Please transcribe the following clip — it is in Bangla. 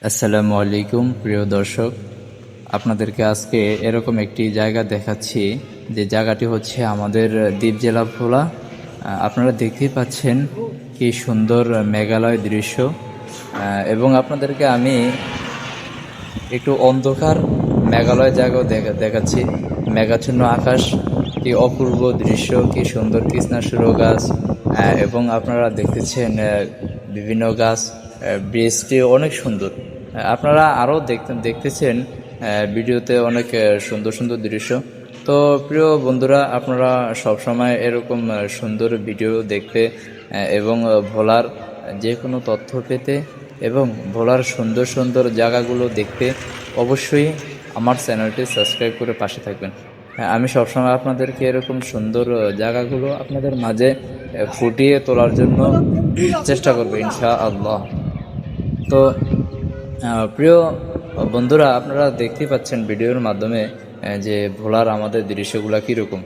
আসসালামু আলাইকুম প্রিয় দর্শক, আপনাদেরকে আজকে এরকম একটি জায়গা দেখাচ্ছি যে জায়গাটি হচ্ছে আমাদের দ্বীপ জেলা ভোলা। আপনারা দেখতেই পাচ্ছেন কি সুন্দর মেঘালয় দৃশ্য। এবং আপনাদেরকে আমি একটু অন্ধকার মেঘালয় জায়গাও দেখাচ্ছি। মেঘাচ্ছন্ন আকাশ, কি অপূর্ব দৃশ্য, কি সুন্দর কৃষ্ণাসুরো গাছ। এবং আপনারা দেখতেছেন বিভিন্ন গাছ। ব্রিজটি অনেক সুন্দর। আপনারা আরও দেখতেছেন ভিডিওতে অনেক সুন্দর সুন্দর দৃশ্য। তো প্রিয় বন্ধুরা, আপনারা সবসময় এরকম সুন্দর ভিডিও দেখতে এবং ভোলার যে কোনো তথ্য পেতে এবং ভোলার সুন্দর সুন্দর জায়গাগুলো দেখতে অবশ্যই আমার চ্যানেলটি সাবস্ক্রাইব করে পাশে থাকবেন। হ্যাঁ, আমি সবসময় আপনাদেরকে এরকম সুন্দর জায়গাগুলো আপনাদের মাঝে ফুটিয়ে তোলার জন্য চেষ্টা করব ইনশাআল্লাহ। তো প্রিয় বন্ধুরা, আপনারা দেখতেই পাচ্ছেন ভিডিওর মাধ্যমে যে ভোলার আমাদের দৃশ্যগুলো কীরকম।